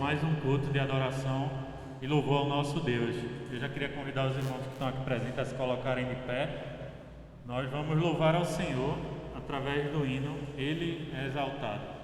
mais um culto de adoração e louvor ao nosso Deus. Eu já queria convidar os irmãos que estão aqui presentes a se colocarem de pé. Nós vamos louvar ao Senhor através do hino Ele é Exaltado.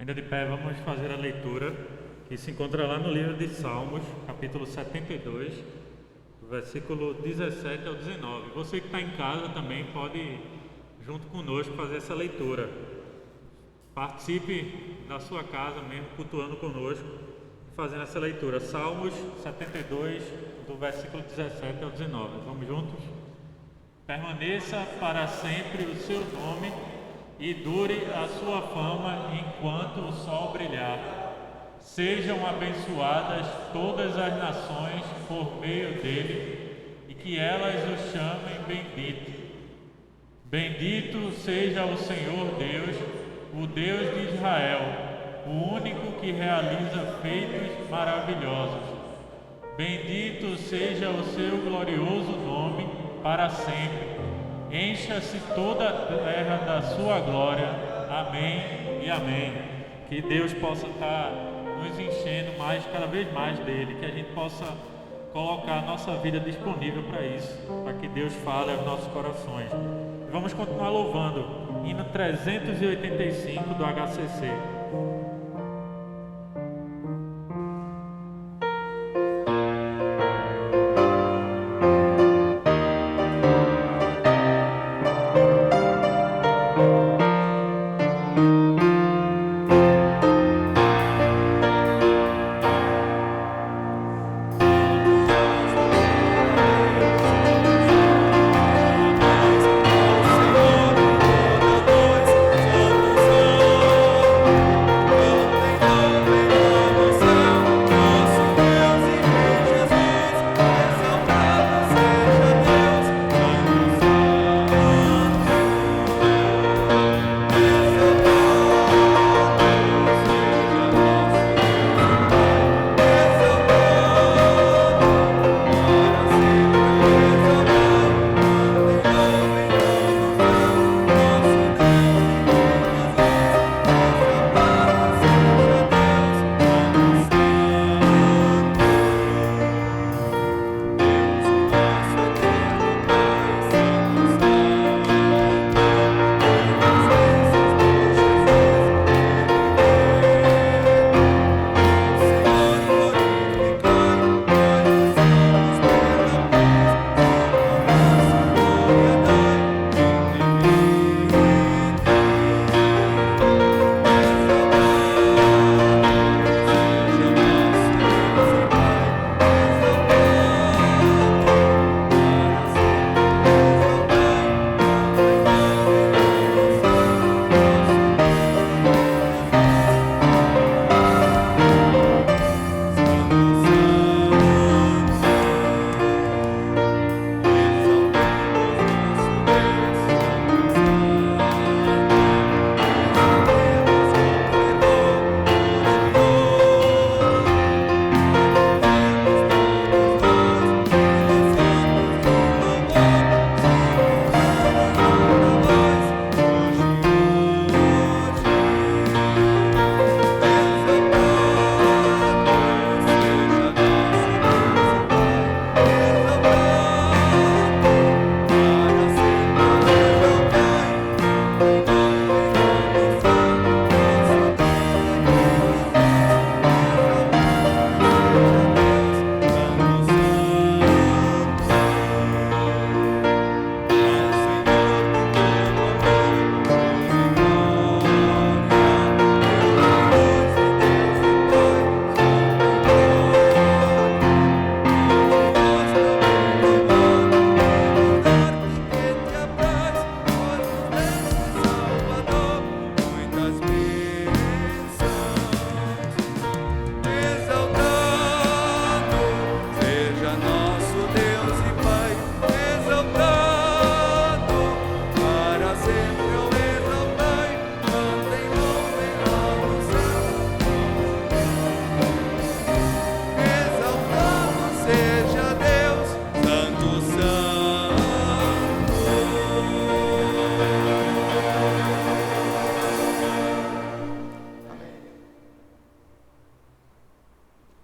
Ainda de pé, vamos fazer a leitura que se encontra lá no livro de Salmos, capítulo 72, versículo 17 ao 19. Você que está em casa também pode, junto conosco, fazer essa leitura. Participe da sua casa mesmo, cultuando conosco, fazendo essa leitura. Salmos 72, do versículo 17 ao 19. Vamos juntos? Permaneça para sempre o seu nome e dure a sua fama enquanto o sol brilhar. Sejam abençoadas todas as nações por meio dele, e que elas o chamem bendito. Bendito seja o Senhor Deus, o Deus de Israel, o único que realiza feitos maravilhosos. Bendito seja o seu glorioso nome para sempre. Encha-se toda a terra da sua glória. Amém e amém. Que Deus possa estar nos enchendo cada vez mais dele, que a gente possa colocar a nossa vida disponível para isso, para que Deus fale aos nossos corações. Vamos continuar louvando, hino 385 do HCC.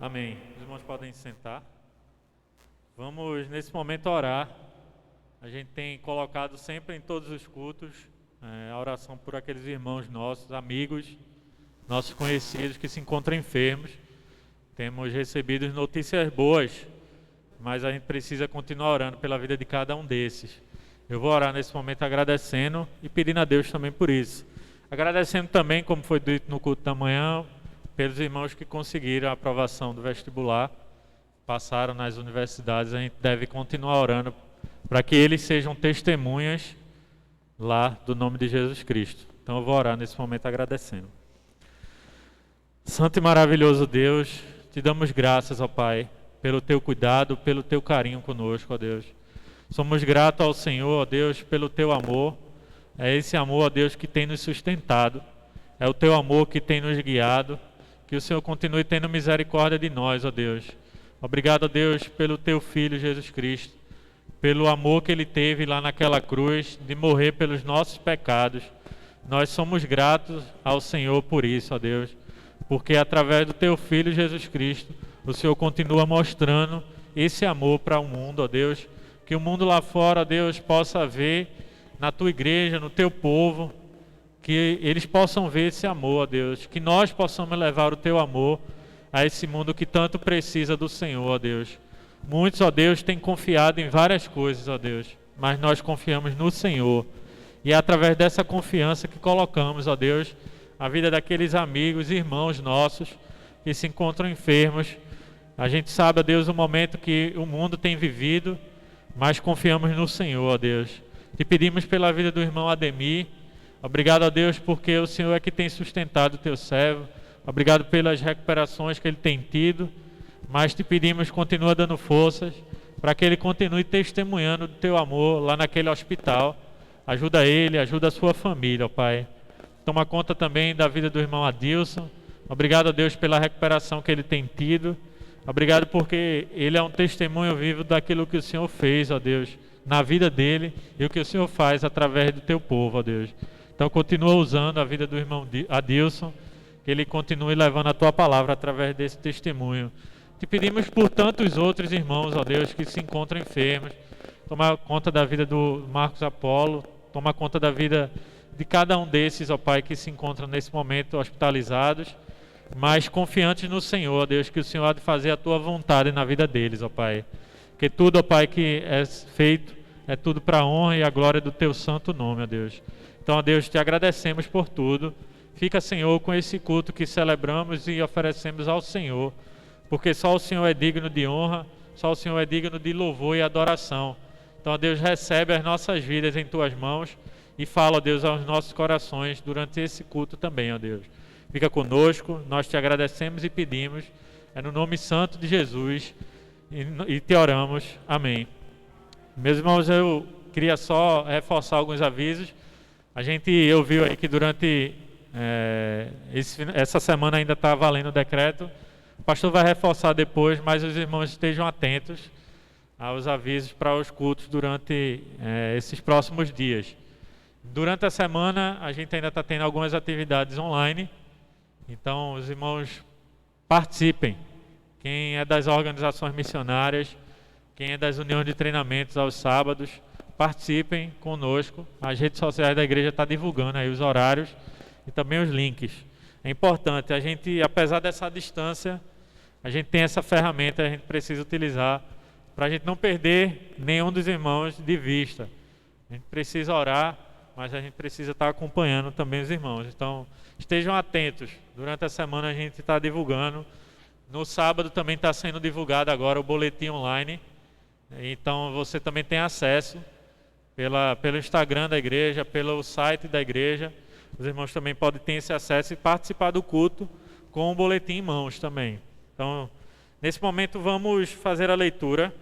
Amém. Os irmãos podem sentar. Vamos, nesse momento, orar. A gente tem colocado sempre em todos os cultos a oração por aqueles irmãos nossos, amigos, nossos conhecidos que se encontram enfermos. Temos recebido notícias boas, mas a gente precisa continuar orando pela vida de cada um desses. Eu vou orar nesse momento agradecendo e pedindo a Deus também por isso. Agradecendo também, como foi dito no culto da manhã, pelos irmãos que conseguiram a aprovação do vestibular, passaram nas universidades. A gente deve continuar orando para que eles sejam testemunhas lá do nome de Jesus Cristo. Então eu vou orar nesse momento agradecendo. Santo e maravilhoso Deus, te damos graças, ó Pai, pelo teu cuidado, pelo teu carinho conosco, ó Deus. Somos gratos ao Senhor, ó Deus, pelo teu amor, É esse amor, ó Deus, que tem nos sustentado. É o Teu amor que tem nos guiado. Que o Senhor continue tendo misericórdia de nós, ó Deus. Obrigado, ó Deus, pelo Teu Filho Jesus Cristo, pelo amor que Ele teve lá naquela cruz, de morrer pelos nossos pecados. Nós somos gratos ao Senhor por isso, ó Deus, porque através do Teu Filho Jesus Cristo, o Senhor continua mostrando esse amor para o mundo, ó Deus, que o mundo lá fora, ó Deus, possa ver na Tua igreja, no Teu povo, que eles possam ver esse amor, ó Deus, que nós possamos levar o Teu amor a esse mundo que tanto precisa do Senhor, ó Deus. Muitos, ó Deus, têm confiado em várias coisas, ó Deus, mas nós confiamos no Senhor. E é através dessa confiança que colocamos, ó Deus, a vida daqueles amigos e irmãos nossos que se encontram enfermos. A gente sabe, ó Deus, o momento que o mundo tem vivido, mas confiamos no Senhor, ó Deus. Te pedimos pela vida do irmão Ademir. Obrigado, ó Deus, porque o Senhor é que tem sustentado o Teu servo. Obrigado pelas recuperações que ele tem tido, mas te pedimos, continua dando forças para que ele continue testemunhando do Teu amor lá naquele hospital. Ajuda ele, ajuda a sua família, ó Pai. Toma conta também da vida do irmão Adilson. Obrigado, ó Deus, pela recuperação que ele tem tido. Obrigado porque ele é um testemunho vivo daquilo que o Senhor fez, ó Deus, na vida dele e o que o Senhor faz através do Teu povo, ó Deus. Então continua usando a vida do irmão Adilson, que ele continue levando a Tua palavra através desse testemunho. Te pedimos por tantos outros irmãos, ó Deus, que se encontram enfermos. Toma conta da vida do Marcos Apolo, toma conta da vida de cada um desses, ó Pai, que se encontram nesse momento hospitalizados, mas confiantes no Senhor, ó Deus, que o Senhor há de fazer a Tua vontade na vida deles, ó Pai. Que tudo, ó Pai, que é feito, é tudo para a honra e a glória do Teu santo nome, ó Deus. Então, ó Deus, te agradecemos por tudo. Fica, Senhor, com esse culto que celebramos e oferecemos ao Senhor, porque só o Senhor é digno de honra, só o Senhor é digno de louvor e adoração. Então, ó Deus, recebe as nossas vidas em Tuas mãos e fala, ó Deus, aos nossos corações durante esse culto também, ó Deus. Fica conosco, nós te agradecemos e pedimos, é no nome santo de Jesus e te oramos. Amém. Meus irmãos, eu queria só reforçar alguns avisos. A gente ouviu aí que durante essa semana ainda está valendo o decreto. O pastor vai reforçar depois, mas os irmãos estejam atentos aos avisos para os cultos durante esses próximos dias. Durante a semana, a gente ainda está tendo algumas atividades online, então os irmãos participem. Quem é das organizações missionárias, quem é das uniões de treinamentos aos sábados, participem conosco. As redes sociais da igreja estão divulgando aí os horários e também os links. É importante, a gente, apesar dessa distância, a gente tem essa ferramenta, a gente precisa utilizar para a gente não perder nenhum dos irmãos de vista. A gente precisa orar, mas a gente precisa estar acompanhando também os irmãos. Então, estejam atentos. Durante a semana a gente está divulgando. No sábado também está sendo divulgado agora o boletim online. Então, você também tem acesso pelo Instagram da igreja, pelo site da igreja. Os irmãos também podem ter esse acesso e participar do culto com o boletim em mãos também. Então, nesse momento vamos fazer a leitura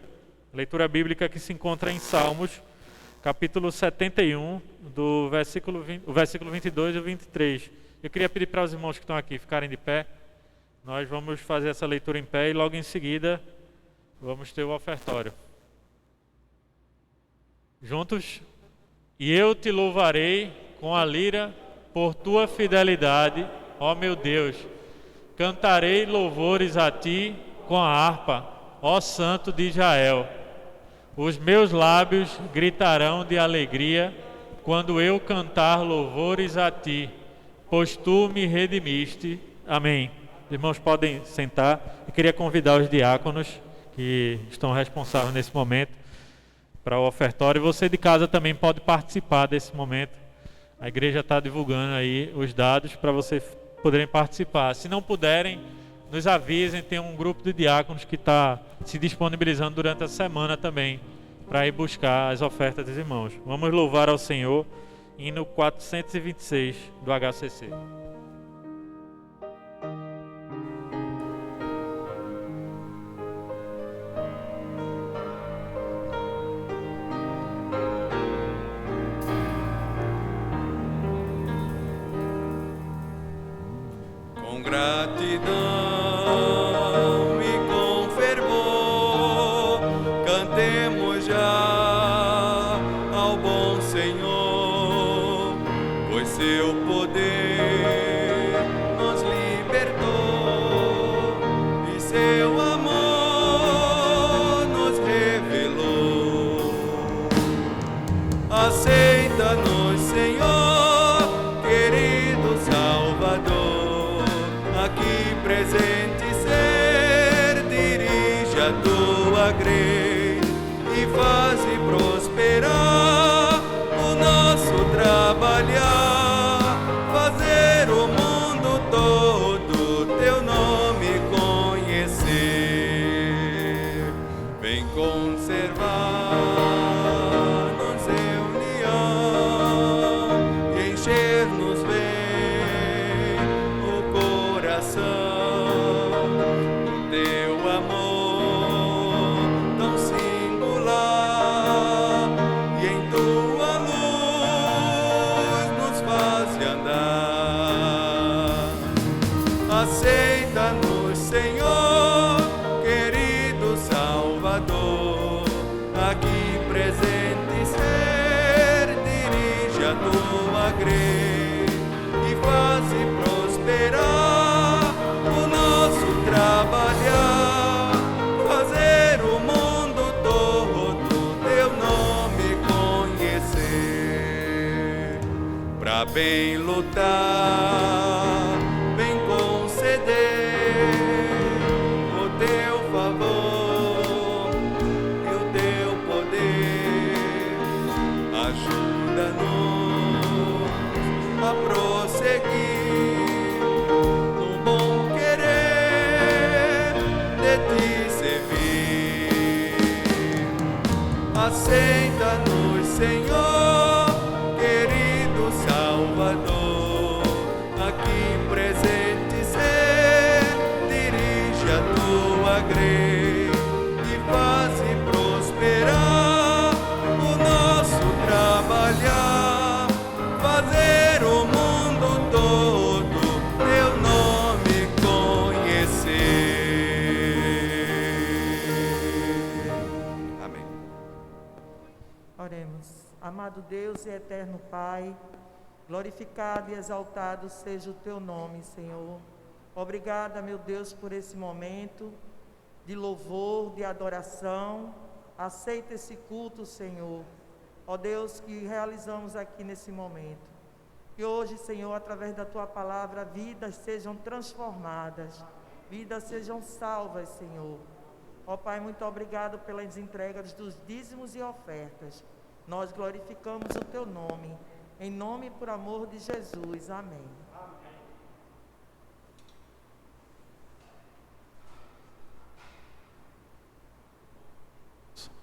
bíblica que se encontra em Salmos, capítulo 71, o versículo 22 e o 23. Eu queria pedir para os irmãos que estão aqui ficarem de pé. Nós vamos fazer essa leitura em pé e logo em seguida vamos ter o ofertório. Juntos? E eu te louvarei com a lira por tua fidelidade, ó meu Deus. Cantarei louvores a ti com a harpa, ó Santo de Israel. Os meus lábios gritarão de alegria quando eu cantar louvores a ti, pois tu me redimiste. Amém. Os irmãos podem sentar. Eu queria convidar os diáconos que estão responsáveis nesse momento para o ofertório. Você de casa também pode participar desse momento. A igreja está divulgando aí os dados para vocês poderem participar. Se não puderem, nos avisem. Tem um grupo de diáconos que está se disponibilizando durante a semana também para ir buscar as ofertas dos irmãos. Vamos louvar ao Senhor, hino 426 do HCC. com gratidão e com fervor, cantemos já ao bom Senhor, pois seu poder nos libertou e seu amor nos revelou. Aceita-nos, Senhor, querido Salvador, aqui presente ser, dirige a tua grei e faze prosperar o nosso trabalhar, fazer o mundo todo teu nome conhecer. Vem conservar-nos em união e encher-nos bem o coração do teu amor tão singular, e em tua luz nos faz andar. Aceita-nos, Senhor, querido Salvador, aqui presente ser, dirige a tua grei e faze prosperar o nosso trabalhar, fazer o mundo todo teu nome conhecer. Pra bem lutar, bem conceder o teu favor e o teu poder. Ajuda-nos a prosseguir no bom querer de ti servir. Aceita-nos, Senhor, querido Salvador, aqui presente ser, dirige a tua grei e faze prosperar o nosso trabalhar, fazer o mundo todo teu nome conhecer. Amém. Oremos. Amado Deus e eterno Pai, glorificado e exaltado seja o teu nome, Senhor. Obrigada, meu Deus, por esse momento de louvor, de adoração. Aceita esse culto, Senhor. Ó Deus, que realizamos aqui nesse momento. Que hoje, Senhor, através da tua palavra, vidas sejam transformadas, vidas sejam salvas, Senhor. Ó Pai, muito obrigado pelas entregas dos dízimos e ofertas. Nós glorificamos o teu nome, em nome e por amor de Jesus. Amém.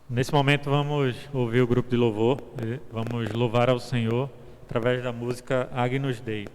Nesse momento vamos ouvir o grupo de louvor, vamos louvar ao Senhor através da música Agnus Dei.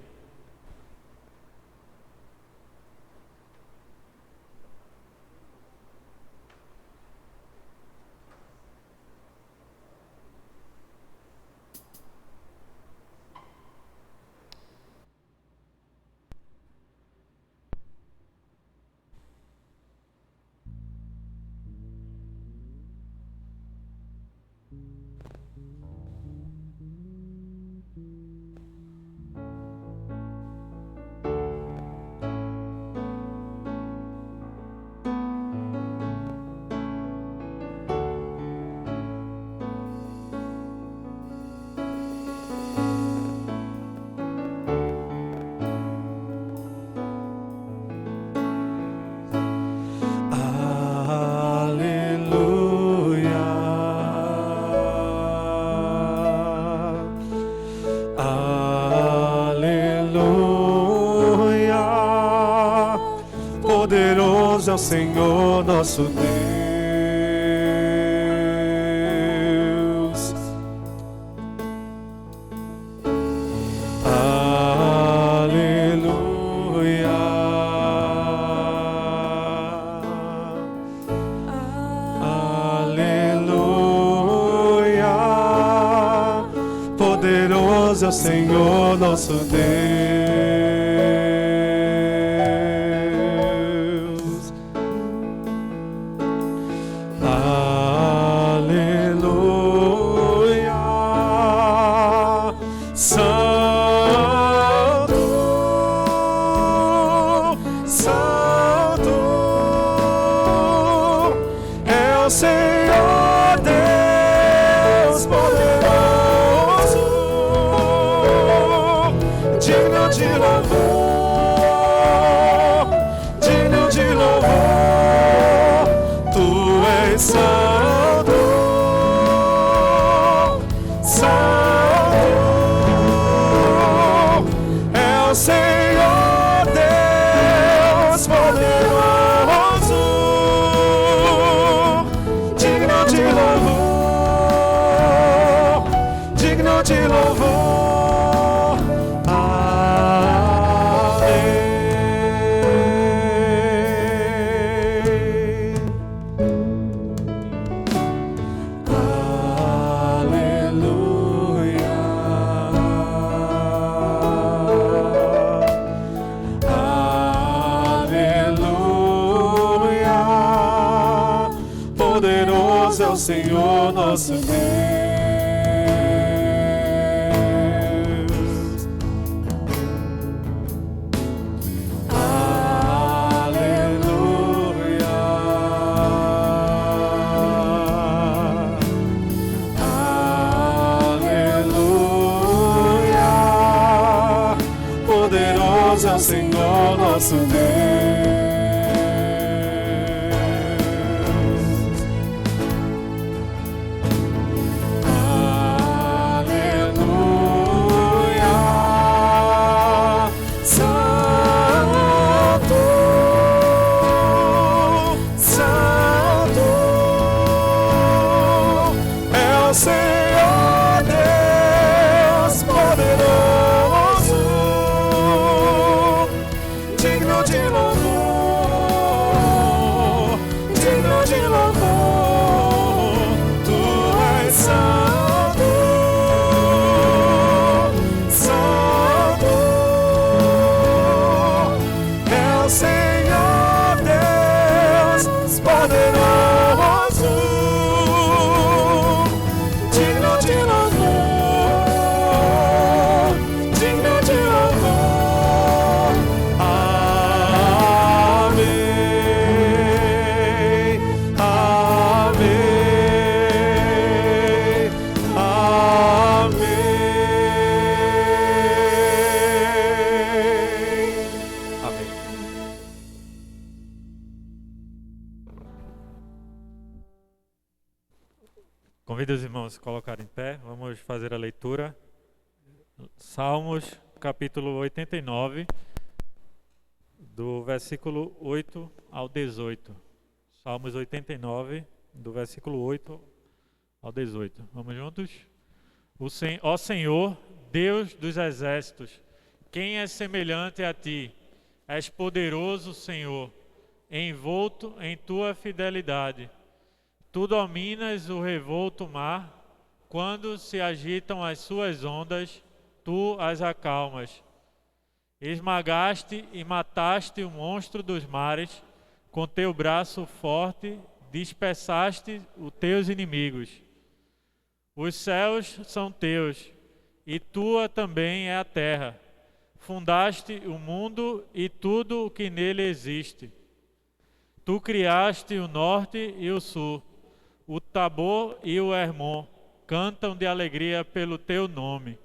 Poderoso é o Senhor nosso Deus. Aleluia. Aleluia. Poderoso é o Senhor nosso Deus. o Senhor Deus poderoso, digno de louvor, digno de louvor. Tu és santo, santo, é o Senhor Deus poderoso, digno de louvor, digno de louvor. Senhor nosso Deus, aleluia, aleluia, poderoso é o Senhor nosso Deus. Convido os irmãos a se colocarem em pé, vamos fazer a leitura. Salmos, capítulo 89, do versículo 8 ao 18. Salmos 89, do versículo 8 ao 18. Vamos juntos? Ó Senhor, Deus dos exércitos, quem é semelhante a ti? És poderoso, Senhor, envolto em tua fidelidade. Tu dominas o revolto mar, quando se agitam as suas ondas, tu as acalmas. Esmagaste e mataste o monstro dos mares, com teu braço forte dispersaste os teus inimigos. Os céus são teus, e tua também é a terra. Fundaste o mundo e tudo o que nele existe. Tu criaste o norte e o sul. O Tabor e o Hermon cantam de alegria pelo teu nome.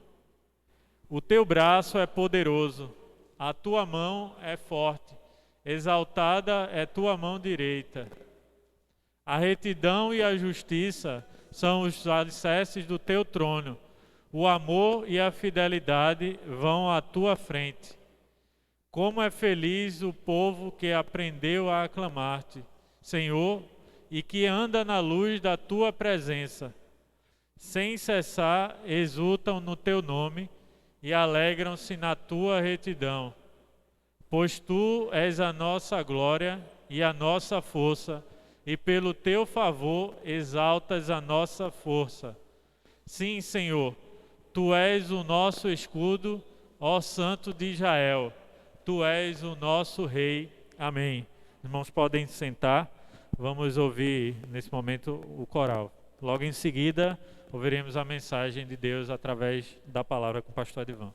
O teu braço é poderoso, a tua mão é forte, exaltada é tua mão direita. A retidão e a justiça são os alicerces do teu trono. O amor e a fidelidade vão à tua frente. Como é feliz o povo que aprendeu a aclamar-te, Senhor, e que anda na luz da tua presença. Sem cessar exultam no teu nome e alegram-se na tua retidão. Pois tu és a nossa glória e a nossa força, e pelo teu favor exaltas a nossa força. Sim, Senhor, tu és o nosso escudo, ó Santo de Israel. Tu és o nosso Rei. Amém. Os irmãos podem sentar. Vamos ouvir nesse momento o coral. Logo em seguida, ouviremos a mensagem de Deus através da palavra com o pastor Edivan.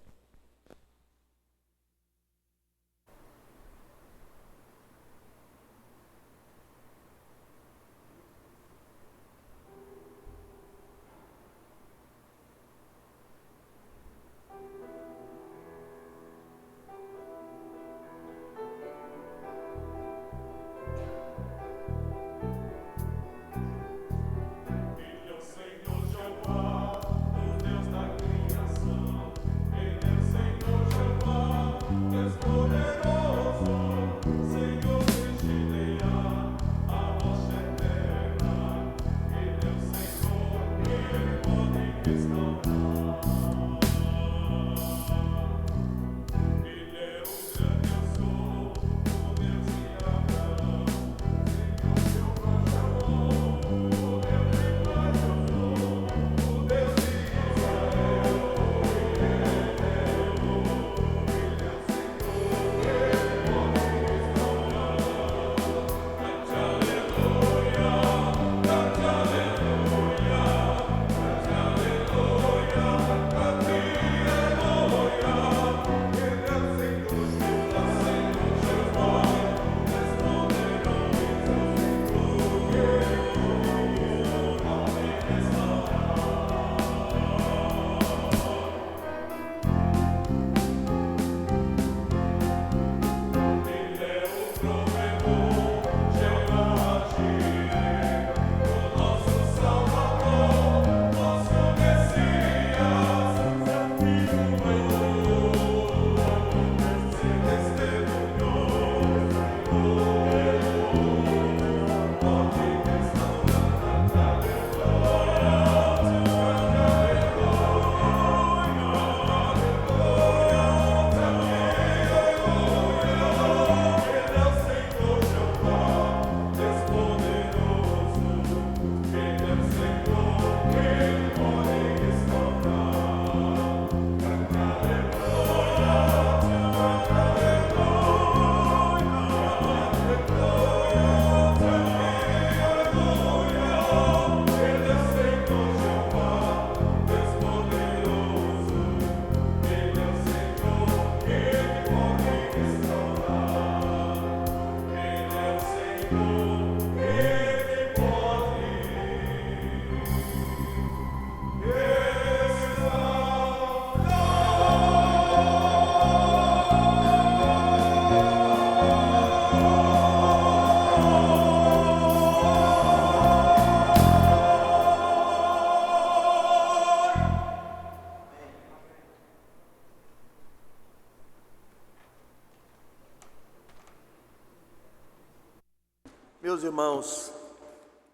Meus irmãos,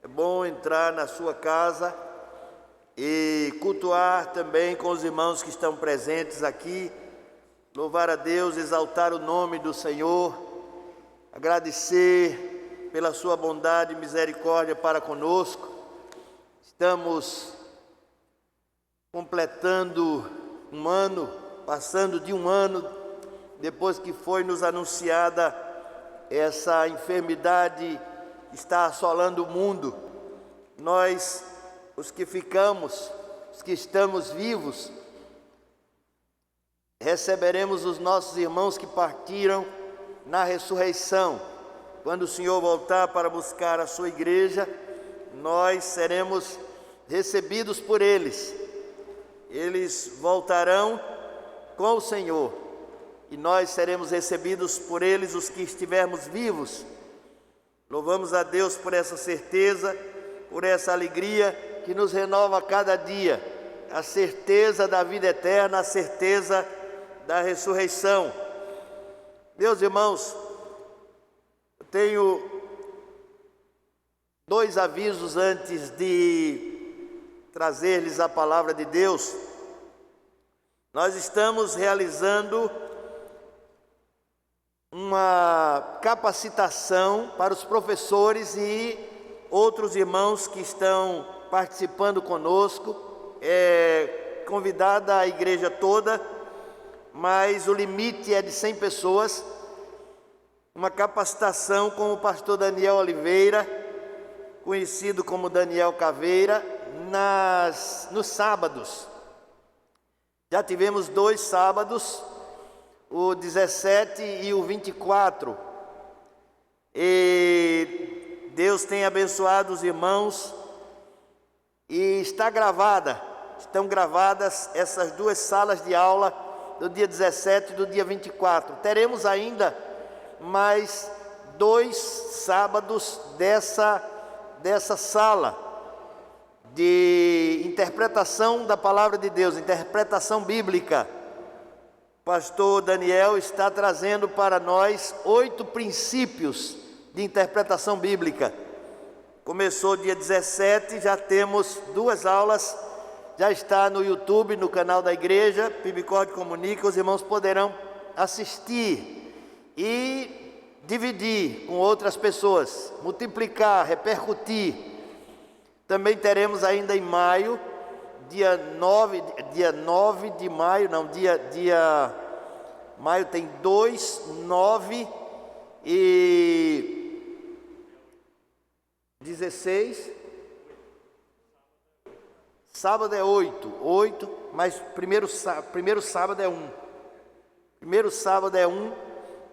é bom entrar na sua casa e cultuar também com os irmãos que estão presentes aqui, louvar a Deus, exaltar o nome do Senhor, agradecer pela sua bondade e misericórdia para conosco. Estamos completando um ano, passando de um ano, depois que foi nos anunciada essa enfermidade que está assolando o mundo. Nós, os que ficamos, os que estamos vivos, receberemos os nossos irmãos que partiram na ressurreição. Quando o Senhor voltar para buscar a sua igreja, nós seremos recebidos por eles. Eles voltarão com o Senhor e nós seremos recebidos por eles, os que estivermos vivos. Louvamos a Deus por essa certeza, por essa alegria que nos renova a cada dia, a certeza da vida eterna, a certeza da ressurreição. Meus irmãos, eu tenho 2 avisos antes de trazer-lhes a palavra de Deus. Nós estamos realizando uma capacitação para os professores e outros irmãos que estão participando conosco. É convidada a igreja toda, mas o limite é de 100 pessoas. Uma capacitação com o pastor Daniel Oliveira, conhecido como Daniel Caveira, nos sábados. Já tivemos 2 sábados, o 17 e o 24, e Deus tem abençoado os irmãos, e estão gravadas essas 2 salas de aula, do dia 17 e do dia 24. Teremos ainda mais 2 sábados dessa sala de interpretação da palavra de Deus, interpretação bíblica. Pastor Daniel está trazendo para nós 8 princípios de interpretação bíblica. Começou dia 17, já temos 2 aulas, já está no YouTube, no canal da igreja, Pibicorde Comunica. Os irmãos poderão assistir e dividir com outras pessoas, multiplicar, repercutir. Também teremos ainda em maio, dia 9 de maio, maio tem 2, 9 e 16, sábado é 8, mas primeiro sábado é 1. Primeiro sábado é 1,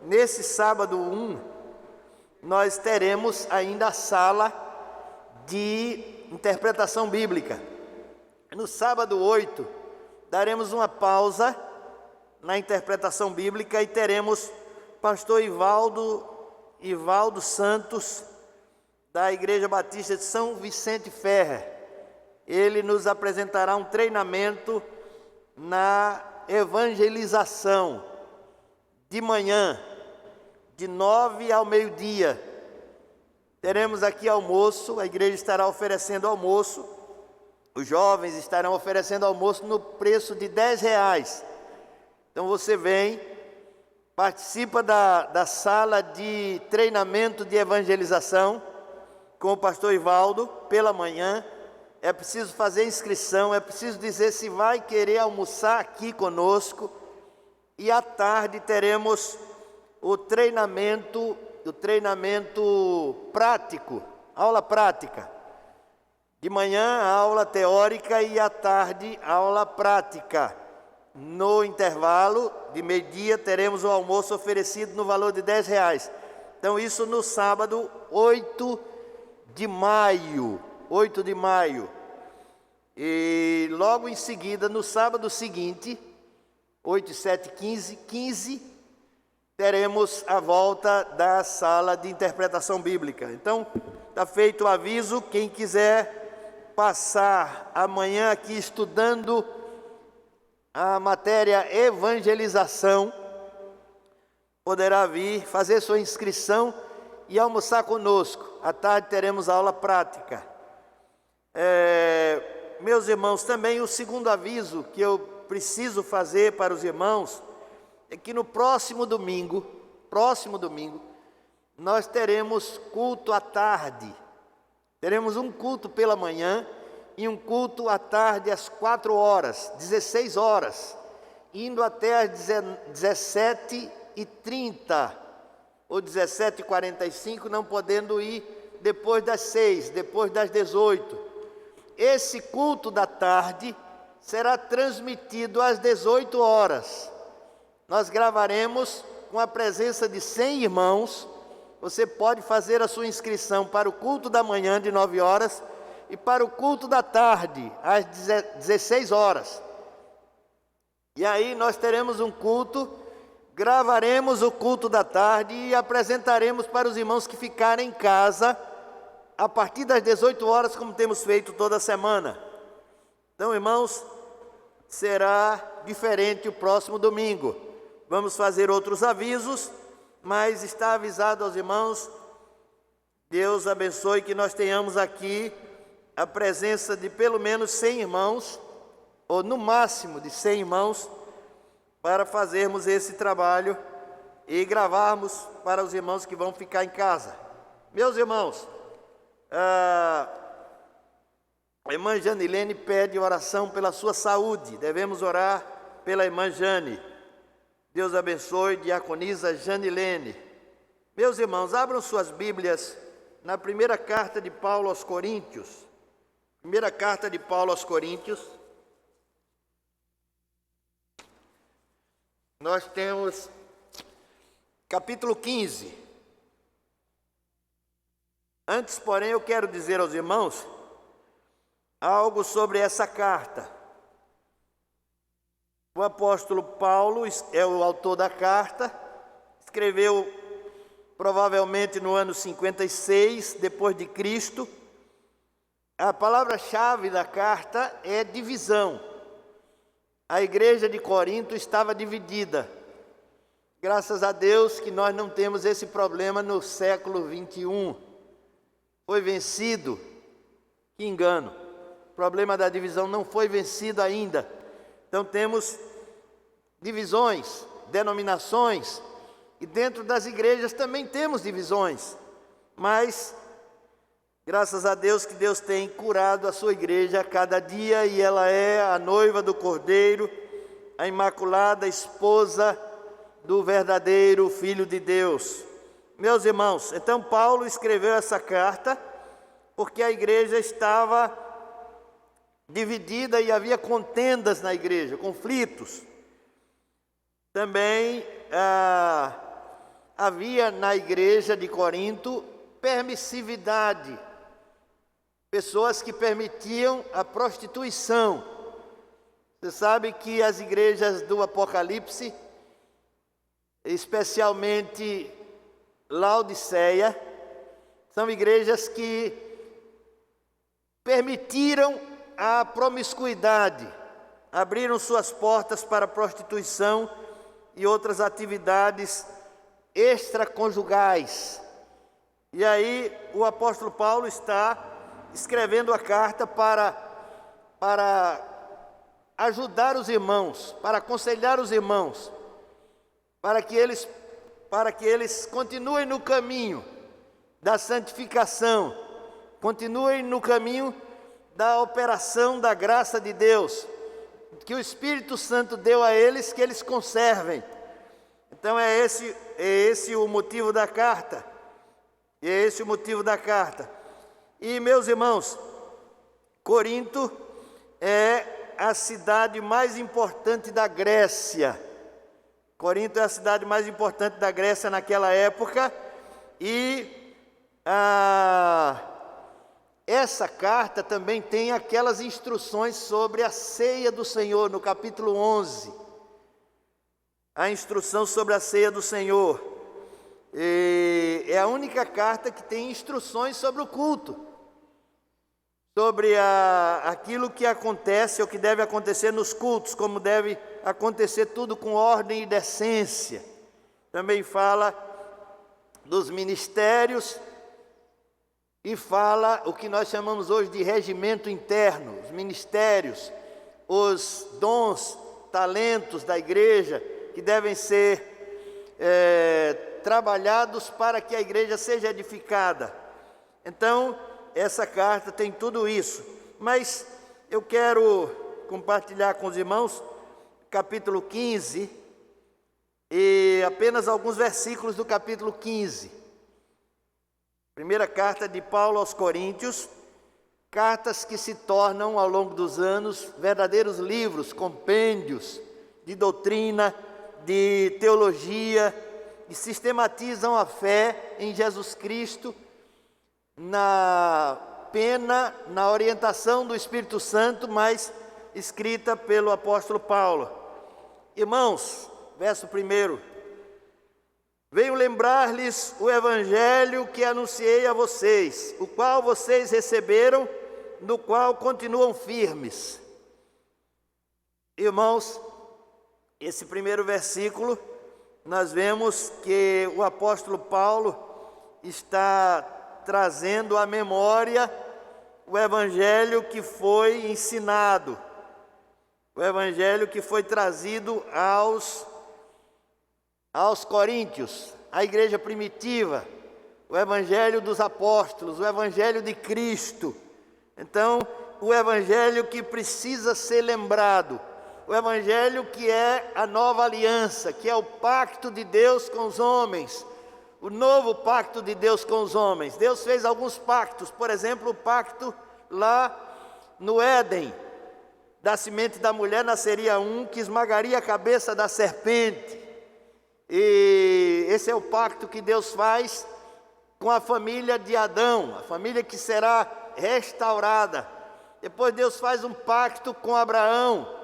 nesse sábado 1, nós teremos ainda a sala de interpretação bíblica. No sábado 8, daremos uma pausa na interpretação bíblica e teremos pastor Ivaldo Santos, da Igreja Batista de São Vicente Ferrer. Ele nos apresentará um treinamento na evangelização, de manhã, de 9 ao meio-dia. Teremos aqui almoço, a igreja estará oferecendo almoço, os jovens estarão oferecendo almoço no preço de R$10. Então você vem, participa da sala de treinamento de evangelização com o pastor Ivaldo pela manhã. É preciso fazer inscrição, é preciso dizer se vai querer almoçar aqui conosco. E à tarde teremos o treinamento prático, aula prática. De manhã, aula teórica e à tarde, aula prática. No intervalo de meio-dia, teremos o almoço oferecido no valor de R$10. Então, isso no sábado, 8 de maio. E logo em seguida, no sábado seguinte, 8, 7, 15, teremos a volta da sala de interpretação bíblica. Então, está feito o aviso. Quem quiser passar amanhã aqui estudando a matéria evangelização, poderá vir fazer sua inscrição e almoçar conosco. À tarde teremos aula prática. Meus irmãos, também o segundo aviso que eu preciso fazer para os irmãos é que no próximo domingo, nós teremos culto à tarde. Teremos um culto pela manhã e um culto à tarde às 4 horas, 16 horas, indo até às 17h30 ou 17h45, não podendo ir depois das 6, depois das 18. Esse culto da tarde será transmitido às 18 horas. Nós gravaremos com a presença de 100 irmãos. Você pode fazer a sua inscrição para o culto da manhã de 9 horas e para o culto da tarde às 16 horas. E aí nós teremos um culto, gravaremos o culto da tarde e apresentaremos para os irmãos que ficarem em casa a partir das 18 horas, como temos feito toda semana. Então, irmãos, será diferente o próximo domingo. Vamos fazer outros avisos, mas está avisado aos irmãos. Deus abençoe que nós tenhamos aqui a presença de pelo menos 100 irmãos, ou no máximo de 100 irmãos, para fazermos esse trabalho e gravarmos para os irmãos que vão ficar em casa. Meus irmãos, a irmã Janilene pede oração pela sua saúde. Devemos orar pela irmã Jane. Deus abençoe, diaconisa Janilene. Meus irmãos, abram suas Bíblias na primeira carta de Paulo aos Coríntios. Primeira carta de Paulo aos Coríntios. Nós temos capítulo 15. Antes, porém, eu quero dizer aos irmãos algo sobre essa carta. O apóstolo Paulo é o autor da carta, escreveu provavelmente no ano 56 depois de Cristo. A palavra-chave da carta é divisão. A igreja de Corinto estava dividida. Graças a Deus que nós não temos esse problema no século 21. Foi vencido. Que engano. O problema da divisão não foi vencido ainda. Então temos divisões, denominações, e dentro das igrejas também temos divisões. Mas, graças a Deus que Deus tem curado a sua igreja a cada dia, e ela é a noiva do Cordeiro, a imaculada esposa do verdadeiro Filho de Deus. Meus irmãos, então Paulo escreveu essa carta porque a igreja estava dividida e havia contendas na igreja, conflitos. Também havia na igreja de Corinto permissividade, pessoas que permitiam a prostituição. Você sabe que as igrejas do Apocalipse, especialmente Laodiceia, são igrejas que permitiram a promiscuidade, abriram suas portas para a prostituição e outras atividades extraconjugais. E aí o apóstolo Paulo está escrevendo a carta para ajudar os irmãos, para aconselhar os irmãos, para que eles continuem no caminho da santificação, continuem no caminho da operação da graça de Deus, que o Espírito Santo deu a eles, que eles conservem. Então é esse o motivo da carta. E, meus irmãos, Corinto é a cidade mais importante da Grécia. Corinto é a cidade mais importante da Grécia naquela época. E essa carta também tem aquelas instruções sobre a ceia do Senhor, no capítulo 11. A instrução sobre a ceia do Senhor. E é a única carta que tem instruções sobre o culto, sobre aquilo que acontece ou que deve acontecer nos cultos, como deve acontecer tudo com ordem e decência. Também fala dos ministérios e fala o que nós chamamos hoje de regimento interno, os ministérios, os dons, talentos da igreja que devem ser trabalhados para que a igreja seja edificada. Então, essa carta tem tudo isso, mas eu quero compartilhar com os irmãos capítulo 15 e apenas alguns versículos do capítulo 15. Primeira carta de Paulo aos Coríntios, cartas que se tornam ao longo dos anos verdadeiros livros, compêndios de doutrina, de teologia, e sistematizam a fé em Jesus Cristo na pena, na orientação do Espírito Santo, mas escrita pelo apóstolo Paulo. Irmãos, verso 1: venho lembrar-lhes o evangelho que anunciei a vocês, o qual vocês receberam, no qual continuam firmes. Irmãos, esse primeiro versículo, nós vemos que o apóstolo Paulo está trazendo à memória o evangelho que foi ensinado, o evangelho que foi trazido aos coríntios, à igreja primitiva, o evangelho dos apóstolos, o evangelho de Cristo. Então, o evangelho que precisa ser lembrado, o evangelho que é a nova aliança, que é o pacto de Deus com os homens, o novo pacto de Deus com os homens. Deus fez alguns pactos, por exemplo, o pacto lá no Éden, da semente da mulher nasceria um que esmagaria a cabeça da serpente. E esse é o pacto que Deus faz com a família de Adão, a família que será restaurada. Depois Deus faz um pacto com Abraão.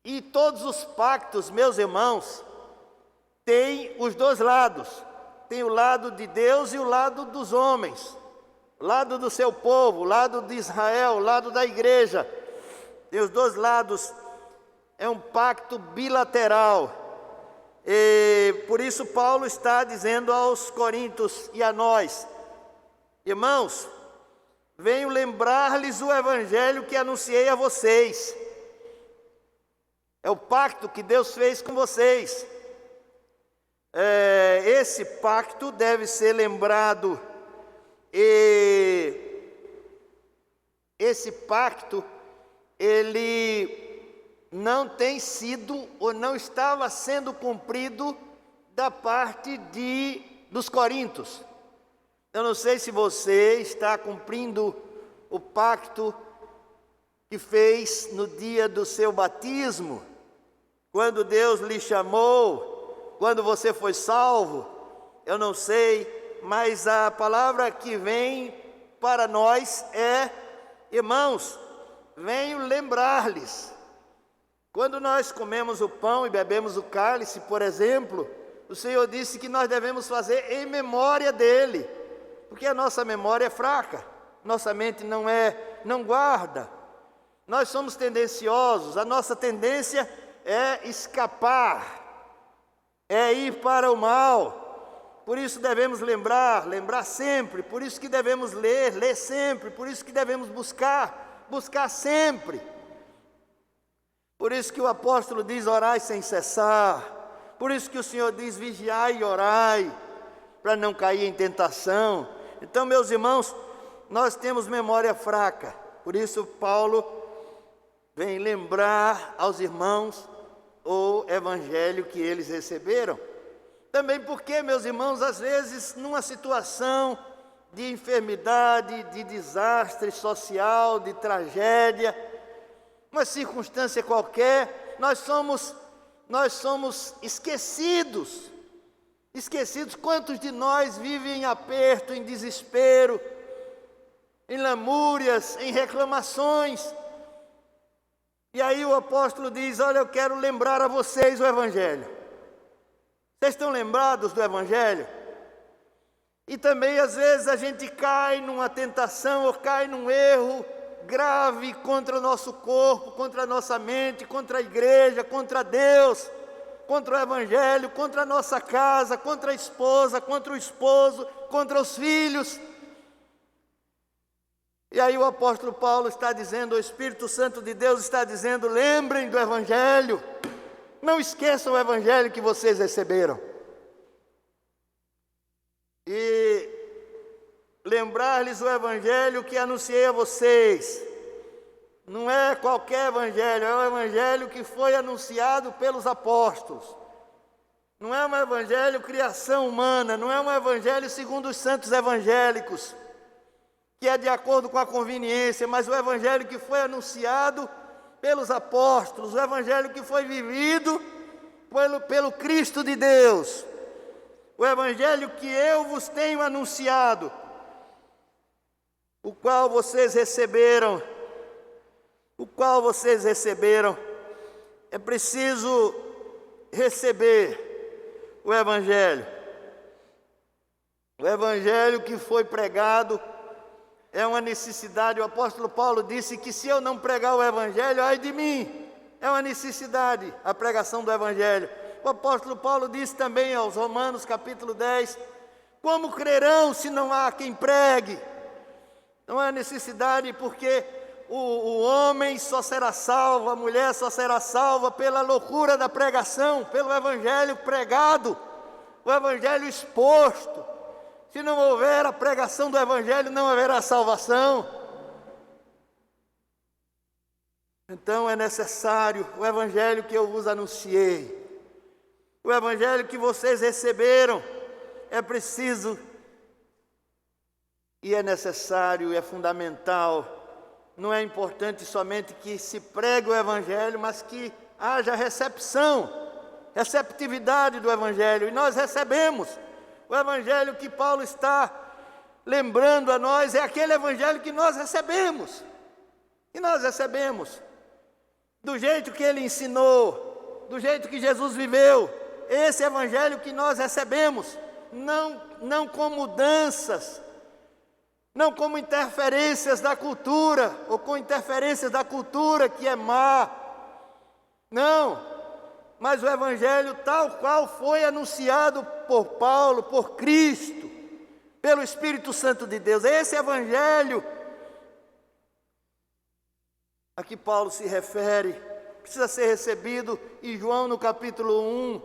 E todos os pactos, meus irmãos, têm os dois lados. Tem o lado de Deus e o lado dos homens. O lado do seu povo, o lado de Israel, o lado da igreja. Tem os dois lados. É um pacto bilateral. E por isso Paulo está dizendo aos coríntios e a nós: irmãos, venho lembrar-lhes o evangelho que anunciei a vocês. É o pacto que Deus fez com vocês. Esse pacto deve ser lembrado. E esse pacto, ele não tem sido ou não estava sendo cumprido da parte dos coríntios. Eu não sei se você está cumprindo o pacto que fez no dia do seu batismo, quando Deus lhe chamou, quando você foi salvo. Eu não sei, mas a palavra que vem para nós é: irmãos, venho lembrar-lhes. Quando nós comemos o pão e bebemos o cálice, por exemplo, o Senhor disse que nós devemos fazer em memória dele, porque a nossa memória é fraca, nossa mente não guarda. Nós somos tendenciosos, a nossa tendência é escapar, é ir para o mal. Por isso devemos lembrar sempre. Por isso que devemos ler sempre. Por isso que devemos buscar sempre. Por isso que o apóstolo diz: orai sem cessar. Por isso que o Senhor diz: vigiai e orai, para não cair em tentação. Então, meus irmãos, nós temos memória fraca. Por isso Paulo vem lembrar aos irmãos o evangelho que eles receberam. Também porque, meus irmãos, às vezes numa situação de enfermidade, de desastre social, de tragédia, uma circunstância qualquer, nós somos esquecidos. Quantos de nós vivem em aperto, em desespero, em lamúrias, em reclamações? E aí o apóstolo diz: olha, eu quero lembrar a vocês o evangelho. Vocês estão lembrados do evangelho? E também às vezes a gente cai numa tentação ou cai num erro grave contra o nosso corpo, contra a nossa mente, contra a igreja, contra Deus. contra o Evangelho, contra a nossa casa, contra a esposa, contra o esposo, contra os filhos. E aí o apóstolo Paulo está dizendo, o Espírito Santo de Deus está dizendo, lembrem do Evangelho, não esqueçam o Evangelho que vocês receberam. E lembrar-lhes o Evangelho que anunciei a vocês. Não é qualquer Evangelho, é o Evangelho que foi anunciado pelos apóstolos. Não é um Evangelho criação humana, não é um Evangelho segundo os santos evangélicos, que é de acordo com a conveniência, mas o Evangelho que foi anunciado pelos apóstolos, o Evangelho que foi vivido pelo Cristo de Deus, o Evangelho que eu vos tenho anunciado, o qual vocês receberam, é preciso receber o Evangelho que foi pregado. É uma necessidade. O apóstolo Paulo disse que se eu não pregar o Evangelho, ai de mim. É uma necessidade a pregação do Evangelho. O apóstolo Paulo disse também aos Romanos, capítulo 10, como crerão se não há quem pregue? Não há necessidade, porque o homem só será salvo, a mulher só será salva pela loucura da pregação, pelo Evangelho pregado, o Evangelho exposto. Se não houver a pregação do Evangelho, não haverá salvação. Então é necessário o Evangelho que eu vos anunciei, o Evangelho que vocês receberam, é preciso e é necessário, é fundamental. Não é importante somente que se pregue o Evangelho, mas que haja receptividade do Evangelho, e nós recebemos. O Evangelho que Paulo está lembrando a nós é aquele Evangelho que nós recebemos. E nós recebemos do jeito que ele ensinou, do jeito que Jesus viveu. Esse Evangelho que nós recebemos, não com mudanças, não como interferências da cultura, ou com interferências da cultura que é má. Não. Mas o Evangelho tal qual foi anunciado por Paulo, por Cristo, pelo Espírito Santo de Deus. Esse Evangelho a que Paulo se refere precisa ser recebido. E João, no capítulo 1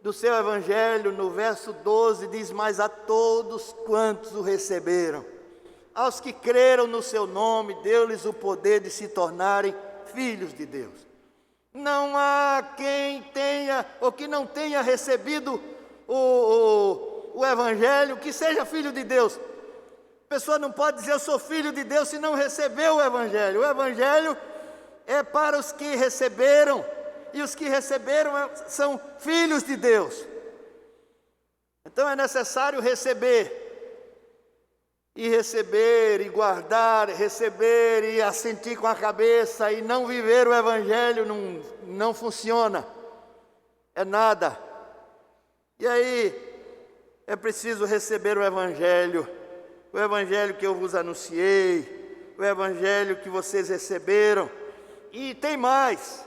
do seu Evangelho, no verso 12, diz, mas a todos quantos o receberam, aos que creram no seu nome, deu-lhes o poder de se tornarem filhos de Deus. Não há quem tenha ou que não tenha recebido o Evangelho que seja filho de Deus. A pessoa não pode dizer eu sou filho de Deus se não recebeu o Evangelho. O Evangelho é para os que receberam, e os que receberam são filhos de Deus. Então é necessário receber, e guardar, receber e assentir com a cabeça, e não viver o Evangelho não funciona, é nada. E aí é preciso receber o Evangelho que eu vos anunciei, o Evangelho que vocês receberam, e tem mais,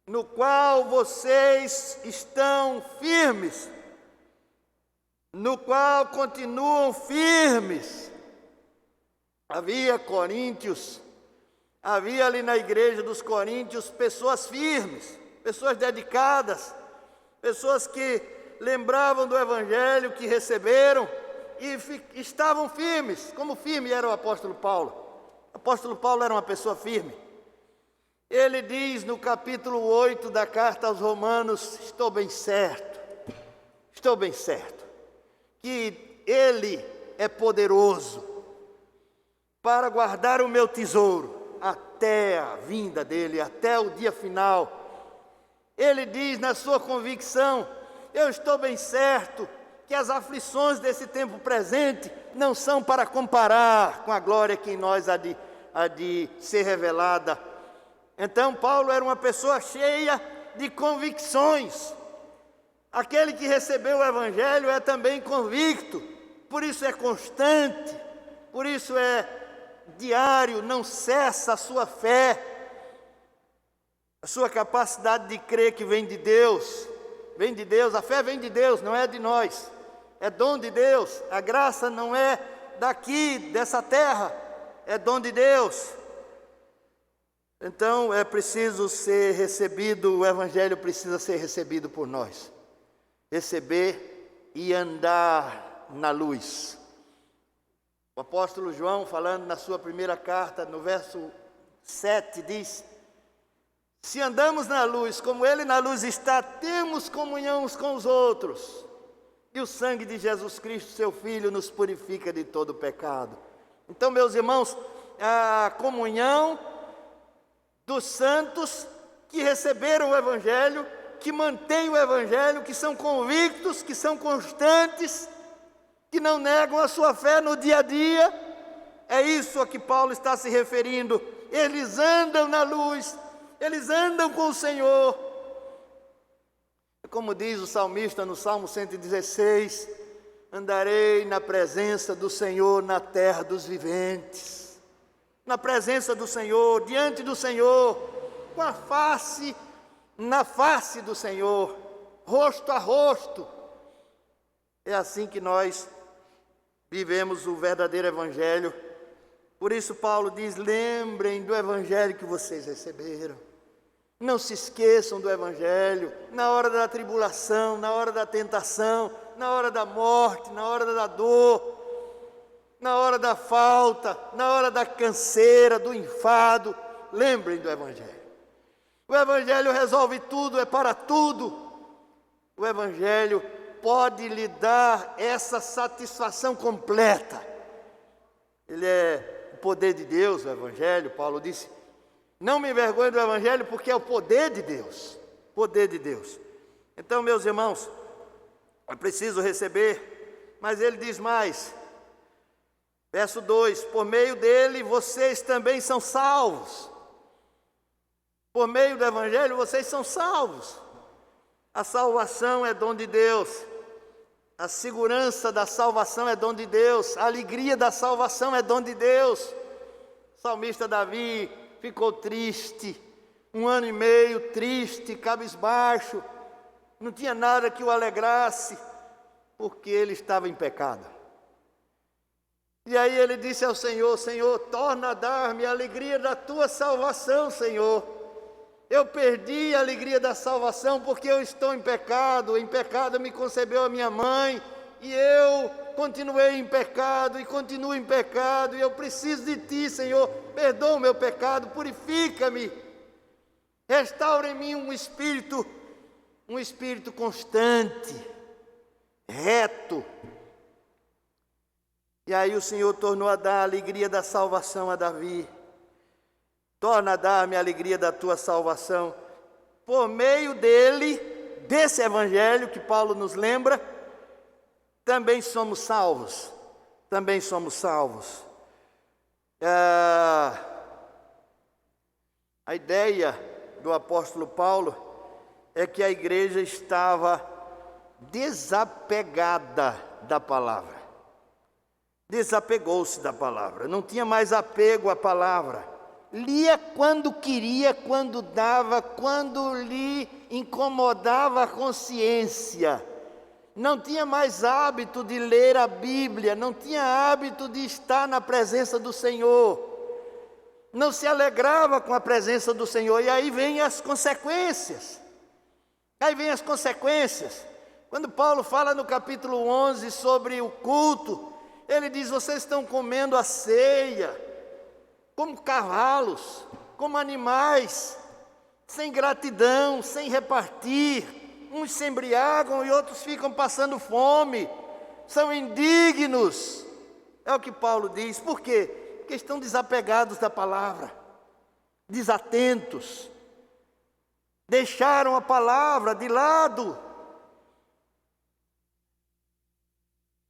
no qual vocês estão firmes, no qual continuam firmes. Havia ali na igreja dos Coríntios pessoas firmes, pessoas dedicadas, pessoas que lembravam do Evangelho que receberam e estavam firmes. Como firme era o apóstolo Paulo? O apóstolo Paulo era uma pessoa firme. Ele diz no capítulo 8 da carta aos Romanos, estou bem certo, que Ele é poderoso para guardar o meu tesouro até a vinda dEle, até o dia final. Ele diz na sua convicção, eu estou bem certo que as aflições desse tempo presente não são para comparar com a glória que em nós há de ser revelada. Então Paulo era uma pessoa cheia de convicções. Aquele que recebeu o Evangelho é também convicto, por isso é constante, por isso é diário, não cessa a sua fé. A sua capacidade de crer que vem de Deus, a fé vem de Deus, não é de nós, é dom de Deus. A graça não é daqui, dessa terra, é dom de Deus. Então é preciso ser recebido, o Evangelho precisa ser recebido por nós. Receber e andar na luz. O apóstolo João, falando na sua primeira carta, no verso 7, diz: se andamos na luz, como Ele na luz está, temos comunhão uns com os outros. E o sangue de Jesus Cristo, seu Filho, nos purifica de todo pecado. Então, meus irmãos, a comunhão dos santos que receberam o Evangelho, que mantêm o Evangelho, que são convictos, que são constantes, que não negam a sua fé no dia a dia, é isso a que Paulo está se referindo. Eles andam na luz, eles andam com o Senhor. Como diz o salmista no Salmo 116, andarei na presença do Senhor na terra dos viventes. Na presença do Senhor, diante do Senhor, com a face, na face do Senhor, rosto a rosto. É assim que nós vivemos o verdadeiro Evangelho. Por isso Paulo diz: lembrem do Evangelho que vocês receberam. Não se esqueçam do Evangelho, na hora da tribulação, na hora da tentação, na hora da morte, na hora da dor, na hora da falta, na hora da canseira, do enfado. Lembrem do Evangelho. O Evangelho resolve tudo, é para tudo. O Evangelho pode lhe dar essa satisfação completa. Ele é o poder de Deus, o Evangelho. Paulo disse: não me envergonhe do Evangelho, porque é o poder de Deus. Poder de Deus. Então, meus irmãos, é preciso receber, mas ele diz mais. Verso 2: por meio dele vocês também são salvos. Por meio do Evangelho vocês são salvos. A salvação é dom de Deus. A segurança da salvação é dom de Deus. A alegria da salvação é dom de Deus. O salmista Davi ficou triste, 1 ano e meio triste, cabisbaixo, não tinha nada que o alegrasse, porque ele estava em pecado. E aí ele disse ao Senhor: Senhor, torna a dar-me a alegria da tua salvação, Senhor. Eu perdi a alegria da salvação porque eu estou em pecado me concebeu a minha mãe, e eu continuei em pecado e continuo em pecado, e eu preciso de Ti, Senhor. Perdoa o meu pecado, purifica-me, restaura em mim um espírito constante, reto. E aí o Senhor tornou a dar a alegria da salvação a Davi. Torna a dar-me a alegria da tua salvação. Por meio dele, desse Evangelho que Paulo nos lembra, também somos salvos. Também somos salvos. A ideia do apóstolo Paulo é que a igreja estava desapegada da palavra. Desapegou-se da palavra, não tinha mais apego à palavra. Lia quando queria, quando dava, quando lhe incomodava a consciência. Não tinha mais hábito de ler a Bíblia, não tinha hábito de estar na presença do Senhor. Não se alegrava com a presença do Senhor. E aí vem as consequências. Quando Paulo fala no capítulo 11 sobre o culto, ele diz: vocês estão comendo a ceia como cavalos, como animais, sem gratidão, sem repartir. Uns se embriagam e outros ficam passando fome, são indignos. É o que Paulo diz. Por quê? Porque estão desapegados da palavra, desatentos, deixaram a palavra de lado.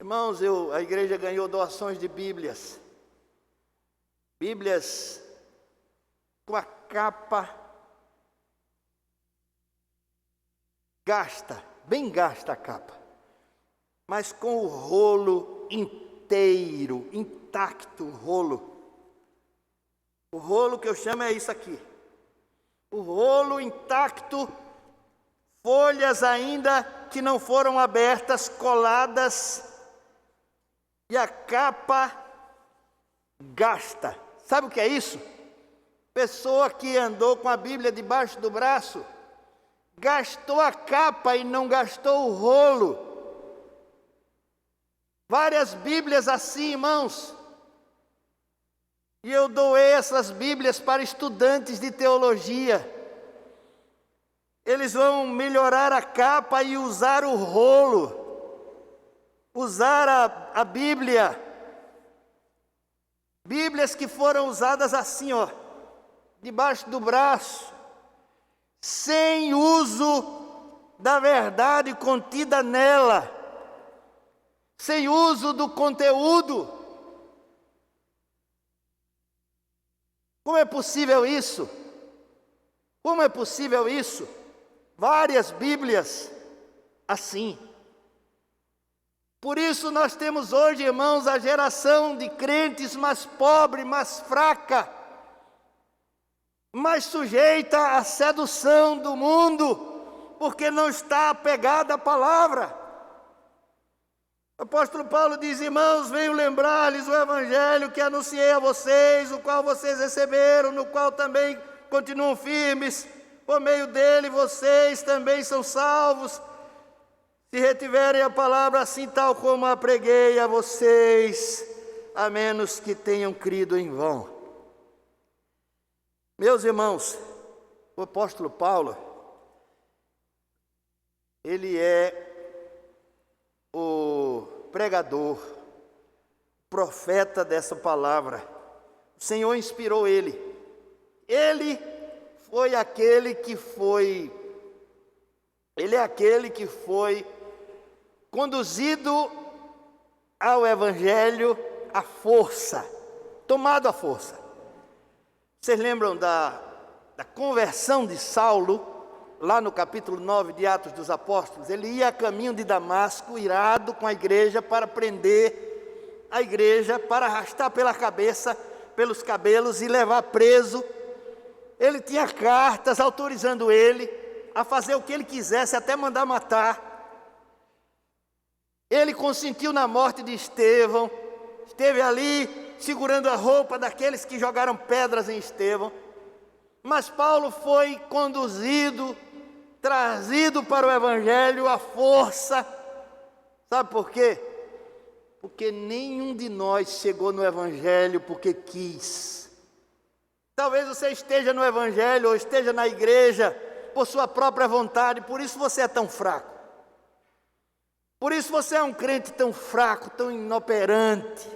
Irmãos, a igreja ganhou doações de Bíblias com a capa gasta, bem gasta a capa, mas com o rolo inteiro, intacto o rolo. O rolo que eu chamo é isso aqui. O rolo intacto, folhas ainda que não foram abertas, coladas, e a capa gasta. Sabe o que é isso? Pessoa que andou com a Bíblia debaixo do braço, gastou a capa e não gastou o rolo. Várias Bíblias assim, irmãos. E eu doei essas Bíblias para estudantes de teologia. Eles vão melhorar a capa e usar o rolo. Usar a Bíblia. Bíblias que foram usadas assim, ó, debaixo do braço, sem uso da verdade contida nela, sem uso do conteúdo. Como é possível isso? Como é possível isso? Várias Bíblias assim. Por isso nós temos hoje, irmãos, a geração de crentes mais pobre, mais fraca, mais sujeita à sedução do mundo, porque não está apegada à palavra. O apóstolo Paulo diz: irmãos, venho lembrar-lhes o evangelho que anunciei a vocês, o qual vocês receberam, no qual também continuam firmes. Por meio dele vocês também são salvos, se retiverem a palavra assim tal como a preguei a vocês, a menos que tenham crido em vão. Meus irmãos, o apóstolo Paulo, ele é o pregador, profeta dessa palavra. O Senhor inspirou ele. Ele foi aquele que foi, ele é aquele que foi conduzido ao evangelho à força, tomado à força. Vocês lembram da conversão de Saulo? Lá no capítulo 9 de Atos dos Apóstolos, ele ia a caminho de Damasco, irado com a igreja, para prender a igreja, para arrastar pela cabeça, pelos cabelos e levar preso. Ele tinha cartas autorizando ele a fazer o que ele quisesse, até mandar matar. Ele consentiu na morte de Estevão, esteve ali segurando a roupa daqueles que jogaram pedras em Estevão. Mas Paulo foi conduzido, trazido para o evangelho à força. Sabe por quê? Porque nenhum de nós chegou no evangelho porque quis. Talvez você esteja no evangelho ou esteja na igreja por sua própria vontade, por isso você é tão fraco. Por isso você é um crente tão fraco, tão inoperante.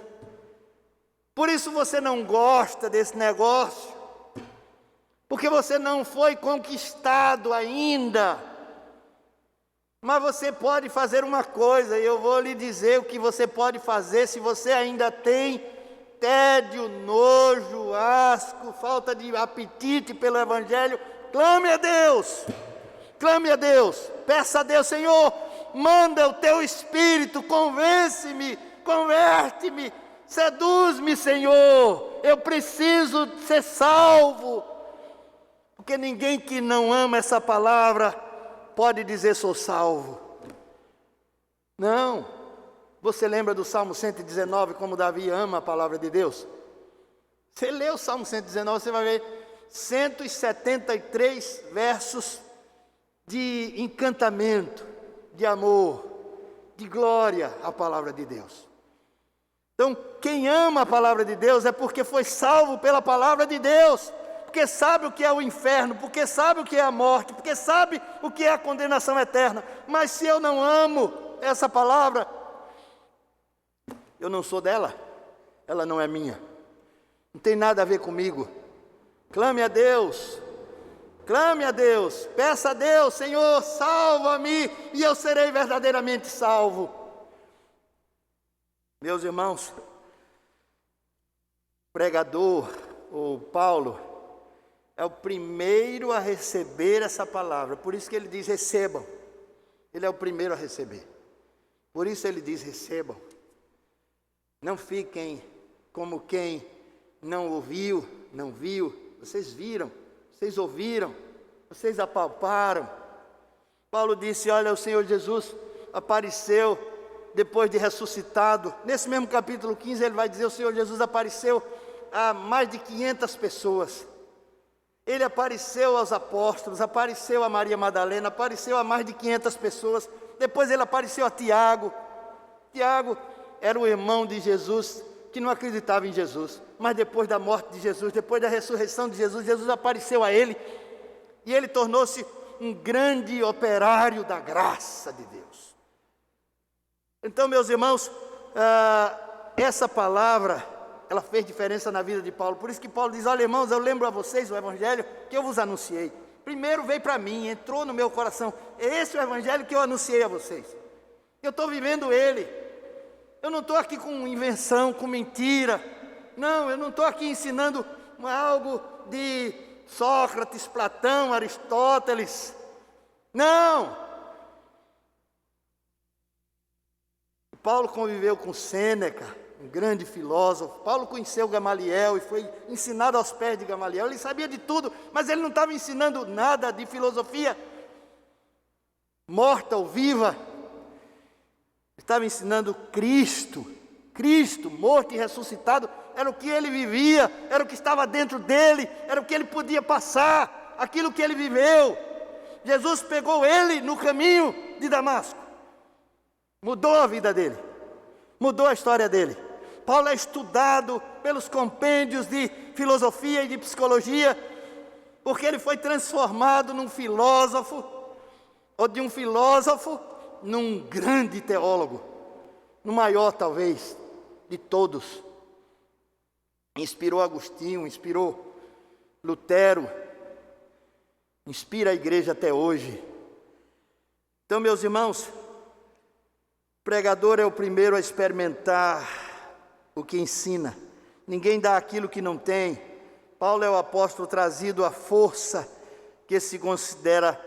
Por isso você não gosta desse negócio. Porque você não foi conquistado ainda. Mas você pode fazer uma coisa, e eu vou lhe dizer o que você pode fazer se você ainda tem tédio, nojo, asco, falta de apetite pelo evangelho. Clame a Deus, peça a Deus: Senhor, manda o teu Espírito, convence-me, converte-me, seduz-me, Senhor, eu preciso ser salvo. Porque ninguém que não ama essa palavra pode dizer sou salvo. Não. Você lembra do Salmo 119, como Davi ama a palavra de Deus? Você lê o Salmo 119, você vai ver 173 versos de encantamento, de amor, de glória à palavra de Deus. Então, quem ama a palavra de Deus é porque foi salvo pela palavra de Deus. Porque sabe o que é o inferno, porque sabe o que é a morte, porque sabe o que é a condenação eterna. Mas se eu não amo essa palavra, eu não sou dela, ela não é minha, não tem nada a ver comigo. Clame a Deus, peça a Deus: Senhor, salva-me e eu serei verdadeiramente salvo. Meus irmãos, o pregador, o Paulo, é o primeiro a receber essa palavra. Por isso que ele diz: recebam. Ele é o primeiro a receber. Por isso ele diz: recebam. Não fiquem como quem não ouviu, não viu. Vocês viram, vocês ouviram, vocês apalparam. Paulo disse: olha, o Senhor Jesus apareceu depois de ressuscitado. Nesse mesmo capítulo 15 ele vai dizer: o Senhor Jesus apareceu a mais de 500 pessoas. Ele apareceu aos apóstolos, apareceu a Maria Madalena, apareceu a mais de 500 pessoas. Depois ele apareceu a Tiago. Tiago era o irmão de Jesus, que não acreditava em Jesus. Mas depois da morte de Jesus, depois da ressurreição de Jesus, Jesus apareceu a ele. E ele tornou-se um grande operário da graça de Deus. Então, meus irmãos, essa palavra, ela fez diferença na vida de Paulo. Por isso que Paulo diz: olha, irmãos, eu lembro a vocês o evangelho que eu vos anunciei. Primeiro veio para mim, entrou no meu coração. Esse é o evangelho que eu anunciei a vocês. Eu estou vivendo ele. Eu não estou aqui com invenção, com mentira. Não, eu não estou aqui ensinando algo de Sócrates, Platão, Aristóteles. Não! Paulo conviveu com Sêneca, um grande filósofo. Paulo conheceu Gamaliel e foi ensinado aos pés de Gamaliel. Ele sabia de tudo, mas ele não estava ensinando nada de filosofia morta ou viva. Estava ensinando Cristo. Cristo, morto e ressuscitado, era o que ele vivia, era o que estava dentro dele, era o que ele podia passar, aquilo que ele viveu. Jesus pegou ele no caminho de Damasco, mudou a vida dele, mudou a história dele. Paulo é estudado pelos compêndios de filosofia e de psicologia, porque ele foi transformado num filósofo, ou de um filósofo num grande teólogo, no maior talvez de todos. Inspirou Agostinho, inspirou Lutero, inspira a igreja até hoje. Então, meus irmãos, o pregador é o primeiro a experimentar o que ensina. Ninguém dá aquilo que não tem. Paulo é o apóstolo trazido à força que se considera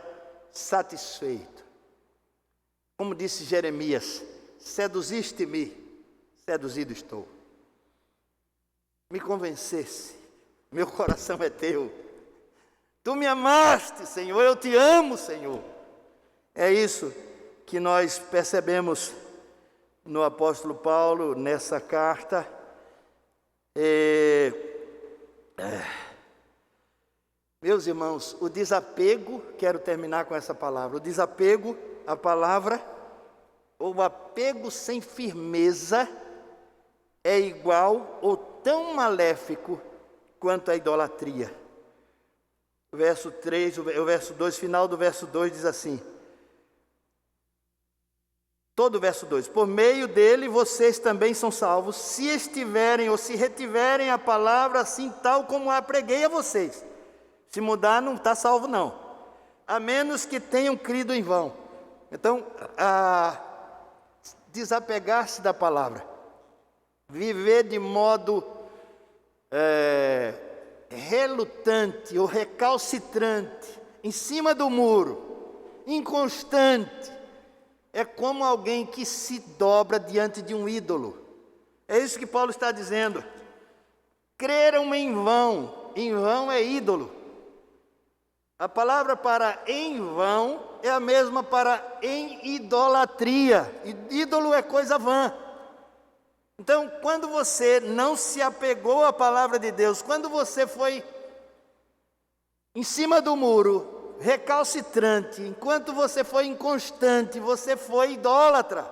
satisfeito. Como disse Jeremias: seduziste-me, seduzido estou. Me convencesse, meu coração é teu. Tu me amaste, Senhor, eu te amo, Senhor. É isso que nós percebemos no apóstolo Paulo, nessa carta. Meus irmãos, o desapego, quero terminar com essa palavra, o desapego, a palavra, o apego sem firmeza é igual ou tão maléfico quanto a idolatria. O verso 3, o verso 2, final do verso 2 diz assim, todo o verso 2, por meio dele vocês também são salvos, se estiverem ou se retiverem a palavra assim tal como a preguei a vocês. Se mudar, não está salvo não, a menos que tenham crido em vão. Então, desapegar-se da palavra, viver de modo relutante ou recalcitrante, em cima do muro, inconstante, é como alguém que se dobra diante de um ídolo. É isso que Paulo está dizendo. Creram em vão é ídolo. A palavra para em vão é a mesma para em idolatria. Ídolo é coisa vã. Então, quando você não se apegou à palavra de Deus, quando você foi em cima do muro, recalcitrante, enquanto você foi inconstante, você foi idólatra.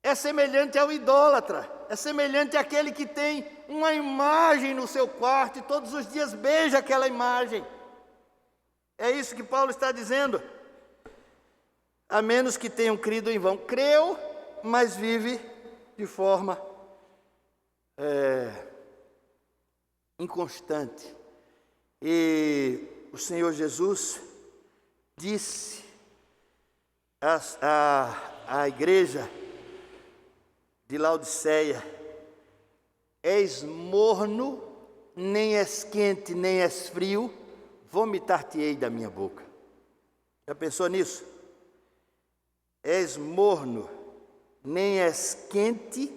É semelhante ao idólatra, é semelhante àquele que tem uma imagem no seu quarto e todos os dias beija aquela imagem. É isso que Paulo está dizendo. A menos que tenham crido em vão. Creu, mas vive de forma inconstante. E o Senhor Jesus disse à igreja de Laodiceia: és morno, nem és quente, nem és frio, vomitar-te-ei da minha boca. Já pensou nisso? És morno, nem és quente,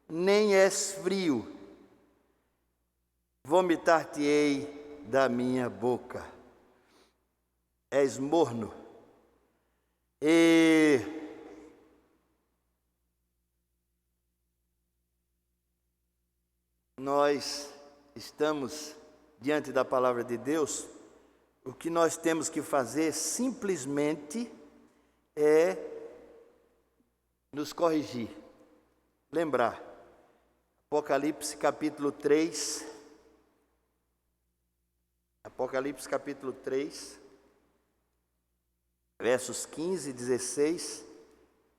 nem és frio, vomitar-te-ei da minha boca. És morno. E nós estamos diante da palavra de Deus. O que nós temos que fazer simplesmente é nos corrigir. Lembrar. Apocalipse capítulo 3. Apocalipse capítulo 3, versos 15 e 16.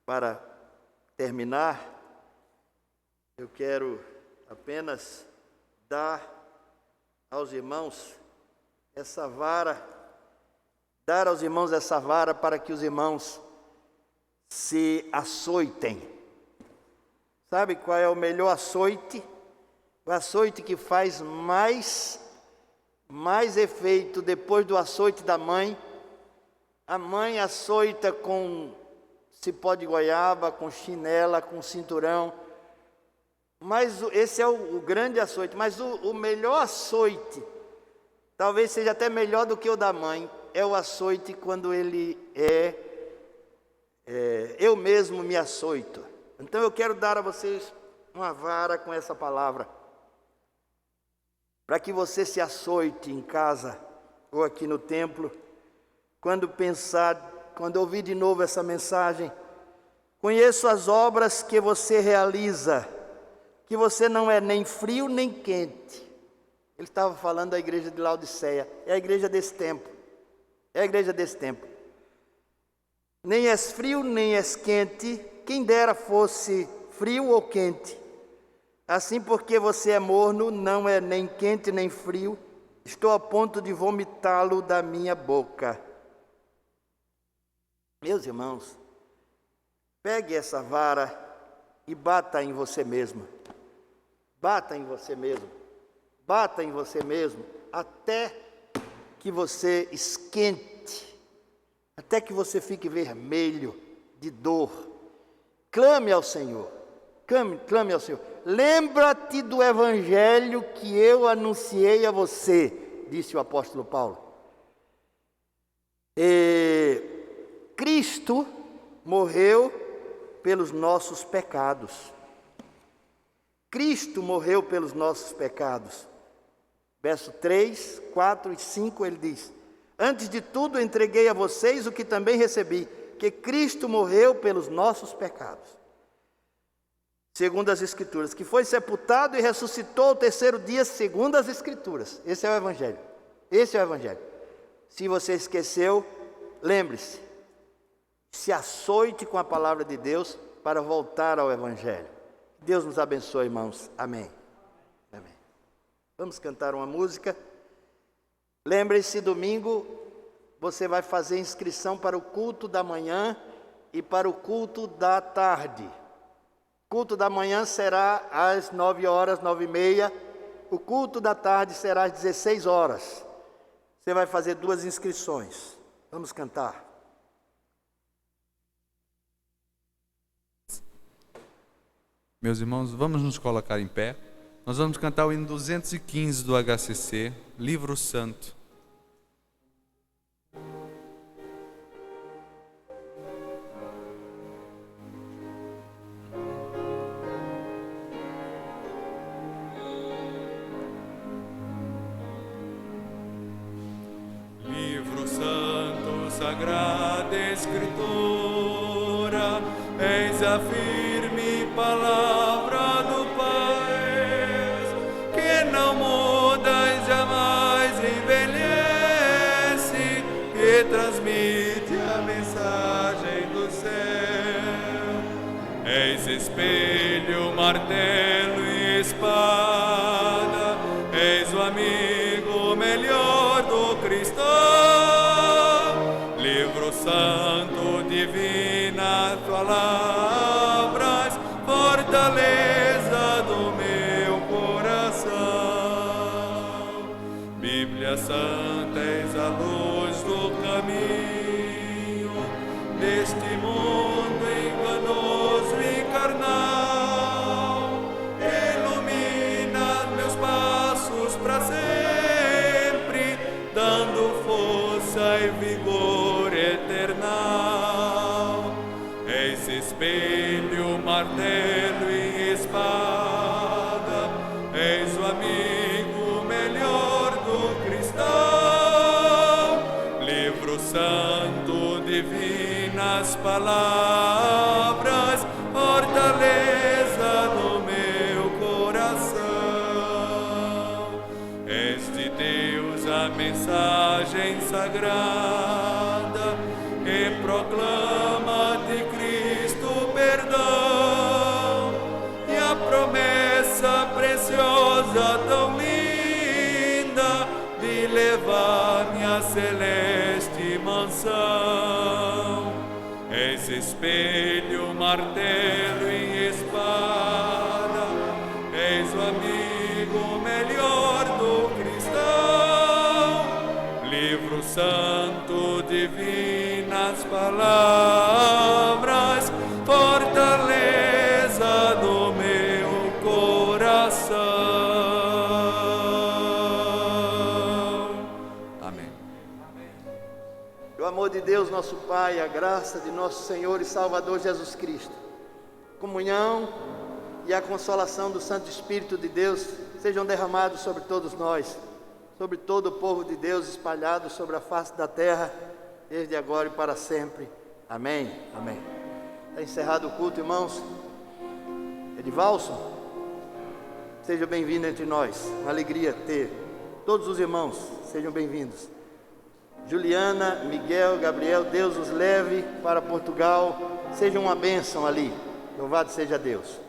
Para terminar, eu quero apenas dar aos irmãos essa vara, para que os irmãos se açoitem. Sabe qual é o melhor açoite? O açoite que faz mais efeito depois do açoite da mãe. A mãe açoita com cipó de goiaba, com chinela, com cinturão. Mas esse é o grande açoite. Mas o melhor açoite, talvez seja até melhor do que o da mãe, é o açoite quando ele eu mesmo me açoito. Então eu quero dar a vocês uma vara com essa palavra, para que você se açoite em casa ou aqui no templo. Quando ouvir de novo essa mensagem, conheço as obras que você realiza, que você não é nem frio nem quente. Ele estava falando da igreja de Laodiceia, é a igreja desse tempo, Nem és frio, nem és quente, quem dera fosse frio ou quente. Assim, porque você é morno, não é nem quente nem frio, estou a ponto de vomitá-lo da minha boca. Meus irmãos, pegue essa vara e bata em você mesmo. Bata em você mesmo. Bata em você mesmo até que você esquente, até que você fique vermelho de dor. Clame ao Senhor. Clame ao Senhor. Lembra-te do evangelho que eu anunciei a você, disse o apóstolo Paulo. Cristo morreu pelos nossos pecados. Cristo morreu pelos nossos pecados. Verso 3, 4 e 5 ele diz: antes de tudo entreguei a vocês o que também recebi, que Cristo morreu pelos nossos pecados, segundo as Escrituras, que foi sepultado e ressuscitou ao terceiro dia, segundo as Escrituras. Esse é o Evangelho. Esse é o Evangelho. Se você esqueceu, lembre-se. Se açoite com a palavra de Deus para voltar ao Evangelho. Deus nos abençoe, irmãos. Amém. Amém. Vamos cantar uma música. Lembre-se, domingo você vai fazer inscrição para o culto da manhã e para o culto da tarde. O culto da manhã será às 9 horas, 9h30. O culto da tarde será às 16 horas. Você vai fazer 2 inscrições. Vamos cantar. Meus irmãos, vamos nos colocar em pé. Nós vamos cantar o hino 215 do HCC, Livro Santo. Livro Santo, Sagrada Escritura, eis a firme palavra do Pai, que não muda e jamais envelhece, e transmite a mensagem do céu. Eis espelho, martelo e espada, eis o amigo melhor do cristão. Livro santo, divina palavras, fortaleza do meu coração. Bíblia santa, eis a luz do caminho deste mundo enganoso e carnal. Ilumina meus passos para sempre, martelo e espada, és o amigo melhor do cristão. Livro santo, divinas palavras, fortaleza no meu coração. És de Deus a mensagem sagrada, e proclama de Cristo perdão, e a promessa preciosa tão linda de levar-me à celeste mansão. És espelho, martelo e espada, és o amigo melhor do cristão. Livro santo, divinas palavras, fortaleza do meu coração. Amém. O amor de Deus, nosso Pai, a graça de nosso Senhor e Salvador Jesus Cristo, comunhão e a consolação do Santo Espírito de Deus sejam derramados sobre todos nós, sobre todo o povo de Deus espalhado sobre a face da terra, desde agora e para sempre. Amém. Amém. Está encerrado o culto, irmãos. Edivalson, seja bem-vindo entre nós. Uma alegria ter todos os irmãos. Sejam bem-vindos. Juliana, Miguel, Gabriel, Deus os leve para Portugal. Sejam uma bênção ali. Louvado seja Deus.